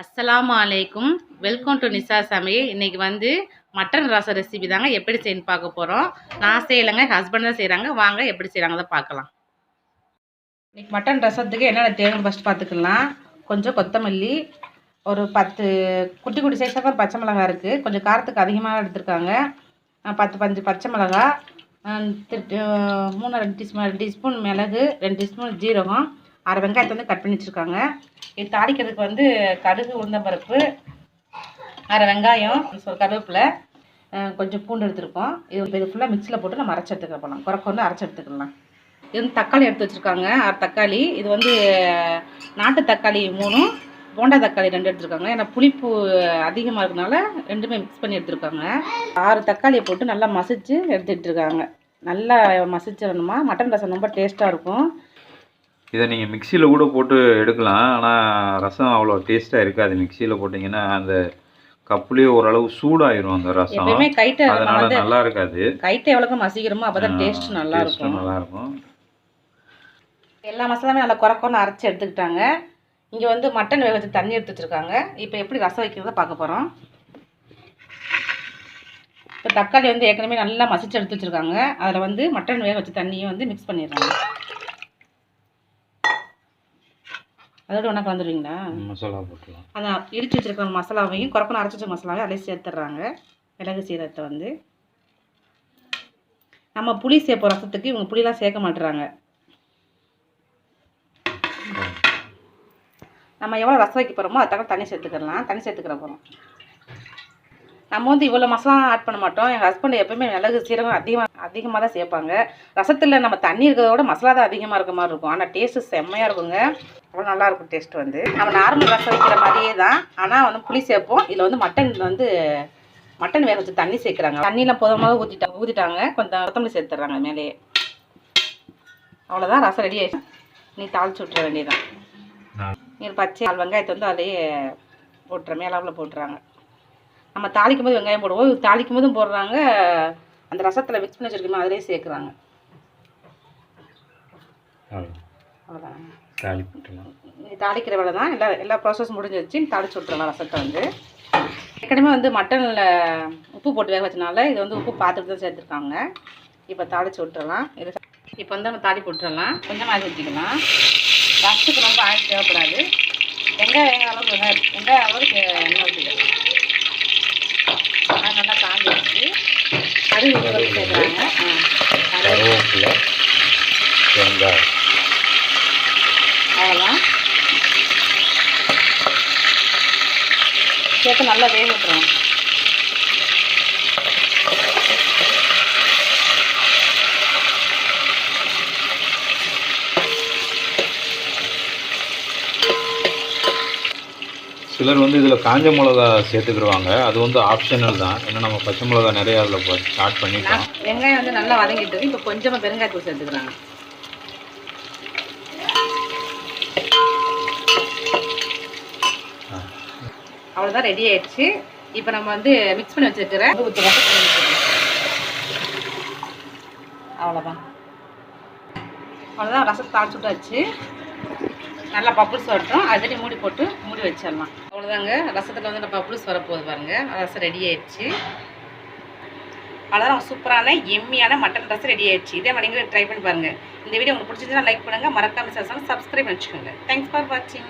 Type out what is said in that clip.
அஸ்ஸலாமு அலைக்கும். Welcome to Nisha சமையல். இன்றைக்கி வந்து மட்டன் ரசம் ரெசிபி தாங்க எப்படி செய்யணும்னு பார்க்க போகிறோம். நான் செய்யலைங்க, ஹஸ்பண்ட் தான் செய்கிறாங்க. வாங்க எப்படி செய்கிறாங்க தான் பார்க்கலாம். இன்றைக்கி மட்டன் ரசத்துக்கு என்னென்ன தேவைன்னு ஃபஸ்ட்டு பார்த்துக்கலாம். கொஞ்சம் கொத்தமல்லி, ஒரு 10 குட்டி குட்டி சைஸாக தான் பச்சை மிளகா இருக்குது. கொஞ்சம் காரத்துக்கு அதிகமாக எடுத்துருக்காங்க. 10 பச்சை மிளகா, 2 டீஸ்பூன் மிளகு, 2 டீஸ்பூன் ஜீரகம், 1/2 வெங்காயத்தை வந்து கட் பண்ணி வச்சுருக்காங்க. இது தாளிக்கிறதுக்கு வந்து கடுகு, உளுந்தம்பருப்பு, 1/2 வெங்காயம், கருவேப்பிலை, கொஞ்சம் பூண்டு எடுத்துருக்கோம். இது ஃபுல்லாக மிக்சியில் போட்டு நம்ம அரைச்சி எடுத்துக்க போகலாம். குறைக்க அரைச்சி எடுத்துக்கலாம். இது வந்து தக்காளி எடுத்து வச்சுருக்காங்க, 6 தக்காளி. இது வந்து நாட்டு தக்காளி 3, போண்டா தக்காளி 2 எடுத்துருக்காங்க. ஏன்னா புளிப்பு அதிகமாக இருக்கனால ரெண்டுமே மிக்ஸ் பண்ணி எடுத்துருக்காங்க. 6 தக்காளியை போட்டு நல்லா மசிச்சு எடுத்துகிட்ருக்காங்க. நல்லா மசிச்சிடணுமா, மட்டன் ரசம் ரொம்ப டேஸ்ட்டாக இருக்கும். இதை நீங்கள் மிக்சியில் கூட போட்டு எடுக்கலாம். ஆனால் ரசம் அவ்வளோ டேஸ்ட்டாக இருக்காது. மிக்சியில் போட்டிங்கன்னா அந்த கப்புலேயே ஓரளவு சூடாயிரும் அந்த ரசம். அதனால நல்லா இருக்காது. கைட்டை எவ்வளோக்கு மசிக்கிறோமோ அப்போ தான் டேஸ்ட் நல்லாயிருக்கும். எல்லா மசாலாமே நல்லா குறைக்கொன்னு அரைச்சி எடுத்துக்கிட்டாங்க. இங்கே வந்து மட்டன் வேக வச்சு தண்ணி எடுத்து வச்சுருக்காங்க. இப்போ எப்படி ரசம் வைக்கிறத பார்க்க போகிறோம். இப்போ தக்காளி வந்து ஏற்கனவே நல்லா மசிச்சு எடுத்து வச்சுருக்காங்க. அதில் வந்து மட்டன் வேக வச்சு தண்ணியை வந்து மிக்ஸ் பண்ணிடுறாங்க. அதோட ஒன்றா கலந்துருவீங்களா? மசாலா போட்டுலாம் அதான் இடித்து வச்சுருக்க மசாலாவையும் குறைக்கணும் அரைச்சி வச்ச மசாலாவையும் அதிலே சேர்த்துட்றாங்க. மிளகு சீரகத்தை வந்து நம்ம புளி சேர்ப்போம் ரசத்துக்கு. இவங்க புளிலாம் சேர்க்க மாட்டுறாங்க. நம்ம எவ்வளோ ரசம் வைக்க போகிறோமோ அதுக்காக தண்ணி சேர்த்துக்கலாம். தண்ணி சேர்த்துக்கிற போகிறோம். நம்ம வந்து இவ்வளோ மசாலா ஆட் பண்ண மாட்டோம். எங்கள் ஹஸ்பண்ட் எப்போயுமே மிளகு சீரகம் அதிகமாக தான் சேர்ப்பாங்க. ரசத்தில் நம்ம தண்ணி இருக்கிறத விட மசாலா தான் அதிகமாக இருக்க மாதிரி இருக்கும். ஆனால் டேஸ்ட்டு செம்மையாக இருக்குங்க. அவ்வளோ நல்லாயிருக்கும் டேஸ்ட் வந்து. நம்ம நார்மல் ரசம் வைக்கிற மாதிரியே தான். ஆனால் வந்து புளி சேர்ப்போம். இதில் வந்து மட்டன் வேக வச்சு தண்ணி சேர்க்குறாங்க. தண்ணியில் போதுமாக ஊற்றிட்டாங்க. கொஞ்சம் கொத்தமல்லி சேர்த்துட்றாங்க மேலேயே. அவ்வளோதான், ரசம் ரெடி ஆகிடுச்சு. நீ தாளிச்சு விட்டுற வேண்டியதான். நீ பச்சை 4 வெங்காயத்தை வந்து அதிலேயே மேலாவில் போட்டுறாங்க. நம்ம தாளிக்கும் போது வெங்காயம் போடுவோம். தாளிக்கும் போதும் போடுறாங்க. அந்த ரசத்தில் மிக்ஸ் பண்ணி வச்சுருக்கோமா அதிலே சேர்க்குறாங்க. அவ்வளோதான், தாளிக்கிற வேலை தான். எல்லா ப்ராசஸ் முடிஞ்சிருச்சு. தாளிச்சு விட்டுறலாம் ரசத்தை வந்து. ஏற்கனவே வந்து மட்டனில் உப்பு போட்டு வேக வச்சனால இது வந்து உப்பு பார்த்துட்டு தான் சேர்த்துருக்காங்க. இப்போ தாளிச்சு விட்டுறலாம். இது இப்போ வந்து நம்ம தாளிப்பு விட்டுறலாம். கொஞ்சம் ஆயில் ஊற்றிக்கலாம். ரசத்துக்கு ரொம்ப ஆயில் தேவைப்படாது. வெங்காயம் அளவுக்கு எண்ணெய் ஊற்றிக்கலாம். நல்லா காஞ்சி வச்சு கடுகு சேர்க்குறாங்க. அவ்வளோதான் சேர்த்து நல்லா வேக விட்டுறோம். சிலர் வந்து இதில் காஞ்ச மிளகா சேர்த்துக்கிடுவாங்க. அது வந்து ஆப்ஷனல் தான். ஏன்னா நம்ம பச்சை மிளகா நிறைய அதில் ஸ்டார்ட் பண்ணிட்டோம். வெங்காயம் வந்து நல்லா வதங்கிட்டு இப்போ கொஞ்சமாக பெருங்காயத்தூள் சேர்த்துக்கிறாங்க. அவ்வளோதான், ரெடி ஆயிடுச்சு. இப்போ நம்ம வந்து மிக்ஸ் பண்ணி வச்சுருக்கிறேன். அவ்வளோதான் ரசத்தை தாளிச்சு விட்டாச்சு. நல்லா பப்புள்ஸ் வரட்டும். அதுலேயே மூடி வச்சிடலாம். அவ்வளோதாங்க, ரசத்தில் வந்து நம்ம பப்புள்ஸ் வரப்போகுது பாருங்கள். ரசம் ரெடி ஆயிடுச்சு. அவ்வளோதான், சூப்பரான எம்மியான மட்டன் ரசம் ரெடி ஆயிடுச்சு. இதே மாதிரி நீங்களும் ட்ரை பண்ணி பாருங்கள். இந்த வீடியோ உங்களுக்கு பிடிச்சிருந்தா லைக் பண்ணுங்கள். மறக்காம சப்ஸ்கிரைப் பண்ணி வச்சுக்கோங்க. தேங்க்ஸ் ஃபார் வாட்சிங்.